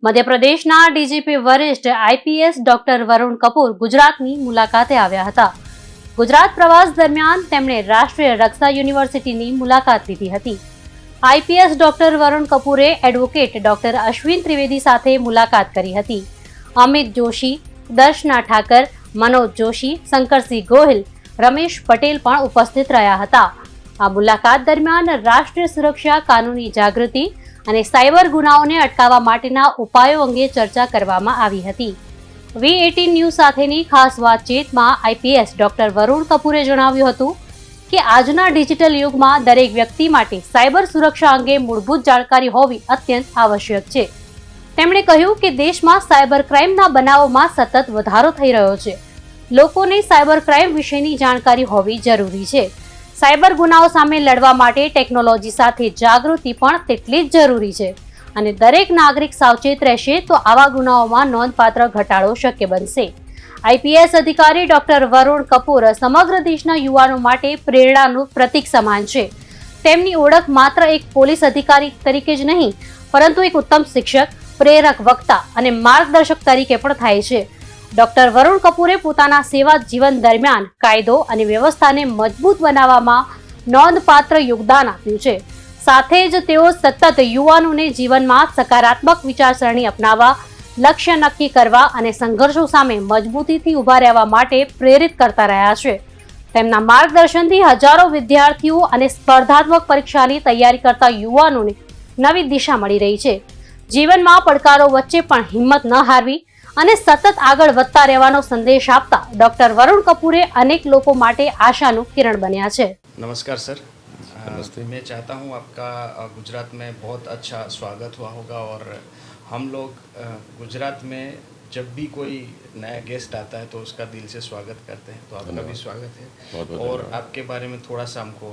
मध्य प्रदेशના DGP વરિષ્ઠ IPS doctor Varun કપૂર ગુજરાતની મુલાકાતે આવ્યા હતા। ગુજરાત પ્રવાસ દરમિયાન તેમણે રાષ્ટ્રીય રક્ષા યુનિવર્સિટીની મુલાકાત લીધી હતી। આઈપીએસ ડોક્ટર વરુણ કપૂરે એડવોકેટ ડોક્ટર અશ્વિન ત્રિવેદી સાથે મુલાકાત કરી હતી। અમિત જોશી, દર્શના ઠાકર, મનોજ જોશી, શંકરસિંહ ગોહિલ, રમેશ પટેલ પણ ઉપસ્થિત રહ્યા હતા। આ મુલાકાત દરમિયાન રાષ્ટ્રીય સુરક્ષા, કાનૂની જાગૃતિ અને સાયબર ગુનાઓને અટકાવવા માટેના ઉપાયો અંગે ચર્ચા કરવામાં આવી હતી। V18 ન્યૂઝ સાથેની ખાસ વાતચીતમાં આઈપીએસ ડોક્ટર વરુણ કપૂરે જણાવ્યું હતું કે આજના ડિજિટલ યુગમાં દરેક વ્યક્તિ માટે સાયબર સુરક્ષા અંગે મૂળભૂત જાણકારી હોવી અત્યંત આવશ્યક છે। તેમણે કહ્યું કે દેશમાં સાયબર ક્રાઇમના બનાવોમાં સતત વધારો થઈ રહ્યો છે। લોકોને સાયબર ક્રાઇમ વિશેની જાણકારી હોવી જરૂરી છે। સાયબર ગુનાઓ સામે લડવા માટે ટેકનોલોજી સાથે જાગૃતિ પણ તેટલી જ જરૂરી છે અને દરેક નાગરિક સાવચેત રહેશે તો આવા ગુનાઓમાં નોંધપાત્ર ઘટાડો શક્ય બનશે। આઈપીએસ અધિકારી ડોક્ટર વરુણ કપૂર સમગ્ર દેશના યુવાનો માટે પ્રેરણાનું પ્રતીક સમાન છે। તેમની ઓળખ માત્ર એક પોલીસ અધિકારી તરીકે જ નહીં, પરંતુ એક ઉત્તમ શિક્ષક, પ્રેરક વક્તા અને માર્ગદર્શક તરીકે પણ થાય છે। ડોક્ટર વરુણ કપૂરે પોતાના સેવા જીવન દરમિયાન કાયદો અને વ્યવસ્થાને મજબૂત બનાવવામાં નોંધપાત્ર યોગદાન આપ્યું છે। સાથે જ તેઓ સતત યુવાનોને જીવનમાં સકારાત્મક વિચારસરણી અપનાવવા, લક્ષ્ય નક્કી કરવા અને સંઘર્ષો સામે મજબૂતીથી ઊભા રહેવા માટે પ્રેરિત કરતા રહ્યા છે। તેમના માર્ગદર્શનથી હજારો વિદ્યાર્થીઓ અને સ્પર્ધાત્મક પરીક્ષાની તૈયારી કરતા યુવાનોને નવી દિશા મળી રહી છે। જીવનમાં પડકારો વચ્ચે પણ હિંમત ન હારવી અને સતત આગળ વધતા રહેવાનો સંદેશ આપતા ડોક્ટર વરુણ કપૂરે અનેક લોકો માટે આશાનું કિરણ બન્યા છે। नमस्कार सर। मैं चाहता हूँ आपका गुजरात में बहुत अच्छा स्वागत हुआ होगा और हम लोग गुजरात में जब भी कोई नया गेस्ट आता है तो उसका दिल से स्वागत करते हैं, तो आपका भी स्वागत है। बहुत बहुत और आपके बारे में थोड़ा सा हमको,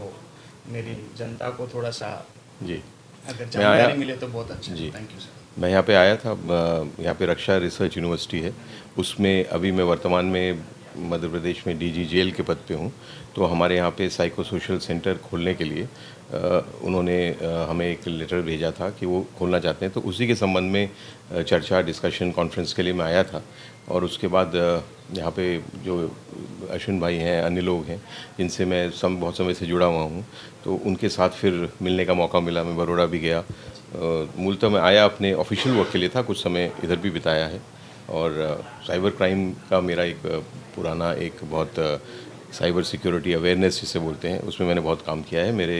मेरी जनता को थोड़ा सा जी अगर जानकारी मिले तो बहुत अच्छा जी। Thank you sir. मैं यहाँ पे आया था। यहाँ पे रक्षा रिसर्च यूनिवर्सिटी है, उसमें अभी मैं वर्तमान में मध्य प्रदेश में डीजी जेल के पद पे हूँ। तो हमारे यहाँ पे साइको सोशल सेंटर खोलने के लिए उन्होंने हमें एक लेटर भेजा था कि वो खोलना चाहते हैं, तो उसी के संबंध में चर्चा, डिस्कशन, कॉन्फ्रेंस के लिए मैं आया था। और उसके बाद यहाँ पे जो अश्विन भाई हैं, अन्य लोग हैं जिनसे मैं बहुत समय से जुड़ा हुआ हूँ, तो उनके साथ फिर मिलने का मौका मिला। मैं बड़ौदा भी गया। मूलतः मैं आया अपने ऑफिशियल वर्क के लिए था, कुछ समय इधर भी बिताया है। और साइबर क्राइम का मेरा एक पुराना एक बहुत साइबर सिक्योरिटी अवेयरनेस जिसे बोलते हैं, उसमें मैंने बहुत काम किया है। मेरे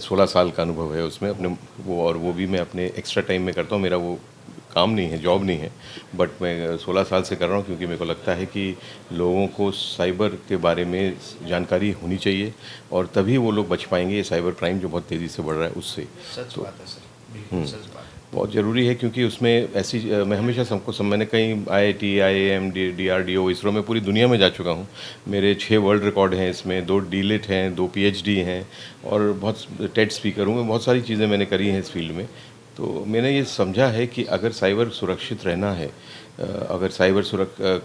16 साल का अनुभव है उसमें अपने वो भी मैं अपने एक्स्ट्रा टाइम में करता हूँ। मेरा वो काम नहीं है, जॉब नहीं है, बट मैं 16 साल से कर रहा हूँ क्योंकि मेरे को लगता है कि लोगों को साइबर के बारे में जानकारी होनी चाहिए और तभी वो लोग बच पाएंगे ये साइबर क्राइम जो बहुत तेज़ी से बढ़ रहा है उससे। सच बात है सर, बिल्कुल सच बात। बहुत ज़रूरी है क्योंकि उसमें ऐसी मैं हमेशा सबको मैंने कई IIT, IIM, DRDO, इसरो में पूरी दुनिया में जा चुका हूँ। मेरे 6 वर्ल्ड रिकॉर्ड हैं इसमें, 2 डीलिट हैं, 2 PhD हैं और बहुत टेड स्पीकर हूँ मैं। बहुत सारी चीज़ें मैंने करी हैं इस फील्ड में। तो मैंने ये समझा है कि अगर साइबर सुरक्षित रहना है, अगर साइबर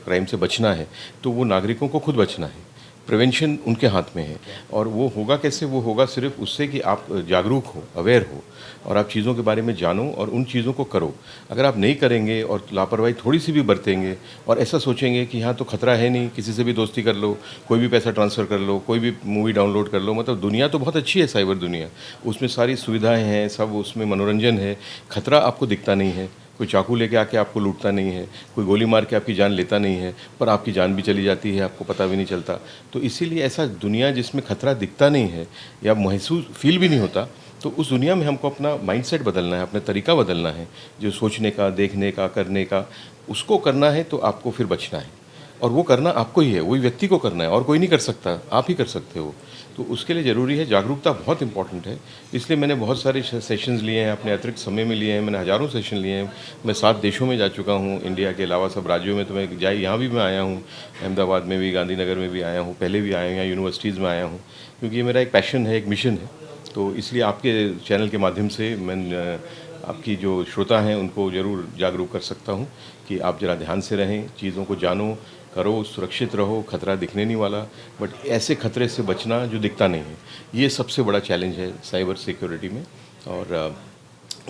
क्राइम से बचना है, तो वो नागरिकों को खुद बचना है। प्रिवेंशन उनके हाथ में है। और वो होगा कैसे? वो होगा सिर्फ उससे कि आप जागरूक हो, अवेयर हो और आप चीज़ों के बारे में जानो और उन चीज़ों को करो। अगर आप नहीं करेंगे और लापरवाही थोड़ी सी भी बरतेंगे और ऐसा सोचेंगे कि यहाँ तो खतरा है नहीं, किसी से भी दोस्ती कर लो, कोई भी पैसा ट्रांसफ़र कर लो, कोई भी मूवी डाउनलोड कर लो, मतलब दुनिया तो बहुत अच्छी है साइबर दुनिया, उसमें सारी सुविधाएँ हैं, सब उसमें मनोरंजन है, खतरा आपको दिखता नहीं है। कोई चाकू लेके आके आपको लूटता नहीं है, कोई गोली मार के आपकी जान लेता नहीं है, पर आपकी जान भी चली जाती है, आपको पता भी नहीं चलता। तो इसीलिए ऐसा दुनिया जिसमें खतरा दिखता नहीं है या महसूस फील भी नहीं होता, तो उस दुनिया में हमको अपना माइंडसेट बदलना है, अपना तरीका बदलना है, जो सोचने का, देखने का, करने का, उसको करना है। तो आपको फिर बचना है और वो करना आपको ही है, वही व्यक्ति को करना है और कोई नहीं कर सकता, आप ही कर सकते हो। तो उसके लिए ज़रूरी है, जागरूकता बहुत इंपॉर्टेंट है। इसलिए मैंने बहुत सारे सेशंस लिए हैं, अपने अतिरिक्त समय में लिए हैं, मैंने हज़ारों सेशन लिए हैं। मैं 7 देशों में जा चुका हूँ, इंडिया के अलावा सब राज्यों में। तो मैं यहाँ भी मैं आया हूँ, अहमदाबाद में भी, गांधीनगर में भी आया हूँ, पहले भी आया हूँ, यहाँ यूनिवर्सिटीज़ में आया हूँ, क्योंकि ये मेरा एक पैशन है, एक मिशन है। तो इसलिए आपके चैनल के माध्यम से मैं आपकी जो श्रोता हैं उनको ज़रूर जागरूक कर सकता हूँ कि आप ज़रा ध्यान से रहें, चीज़ों को जानो, करो, सुरक्षित रहो। खतरा दिखने नहीं वाला, बट ऐसे खतरे से बचना जो दिखता नहीं है, ये सबसे बड़ा चैलेंज है साइबर सिक्योरिटी में। और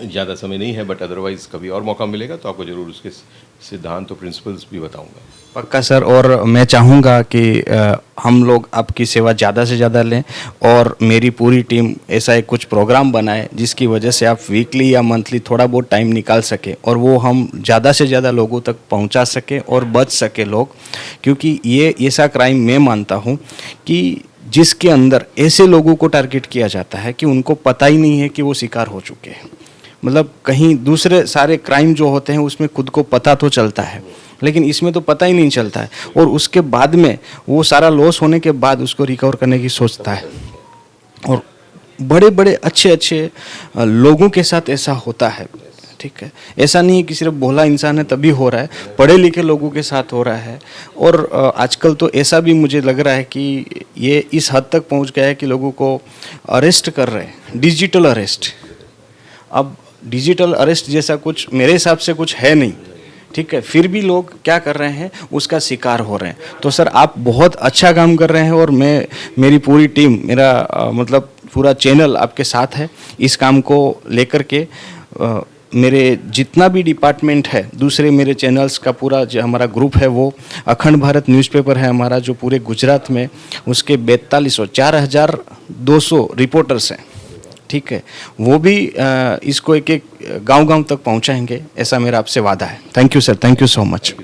ज़्यादा समय नहीं है, बट अदरवाइज़ कभी और मौका मिलेगा तो आपको ज़रूर उसके सिद्धांत और प्रिंसिपल्स भी बताऊंगा। पक्का सर, और मैं चाहूँगा कि हम लोग आपकी सेवा ज़्यादा से ज़्यादा लें और मेरी पूरी टीम ऐसा एक कुछ प्रोग्राम बनाए जिसकी वजह से आप वीकली या मंथली थोड़ा बहुत टाइम निकाल सके और वो हम ज़्यादा से ज़्यादा लोगों तक पहुँचा सके और बच सके लोग, क्योंकि ये ऐसा क्राइम मैं मानता हूँ कि जिसके अंदर ऐसे लोगों को टारगेट किया जाता है कि उनको पता ही नहीं है कि वो शिकार हो चुके हैं। मतलब कहीं दूसरे सारे क्राइम जो होते हैं उसमें खुद को पता तो चलता है, लेकिन इसमें तो पता ही नहीं चलता है, और उसके बाद में वो सारा लॉस होने के बाद उसको रिकवर करने की सोचता है। और बड़े बड़े अच्छे अच्छे लोगों के साथ ऐसा होता है, ठीक है। ऐसा नहीं है कि सिर्फ भोला इंसान है तभी हो रहा है, पढ़े लिखे लोगों के साथ हो रहा है। और आजकल तो ऐसा भी मुझे लग रहा है कि ये इस हद तक पहुंच गया है कि लोगों को अरेस्ट कर रहे हैं, डिजिटल अरेस्ट। अब डिजिटल अरेस्ट जैसा कुछ मेरे हिसाब से कुछ है नहीं, ठीक है, फिर भी लोग क्या कर रहे हैं, उसका शिकार हो रहे हैं। तो सर आप बहुत अच्छा काम कर रहे हैं और मेरी पूरी टीम, मेरा मतलब पूरा चैनल आपके साथ है इस काम को लेकर के। मेरे जितना भी डिपार्टमेंट है, दूसरे मेरे चैनल्स का पूरा जो हमारा ग्रुप है, वो अखंड भारत न्यूज़पेपर है हमारा जो पूरे गुजरात में, उसके 4200 रिपोर्टर्स हैं, ठीक है, वो भी इसको एक एक गांव-गांव तक पहुंचाएंगे, ऐसा मेरा आपसे वादा है। Thank you sir, thank you so much.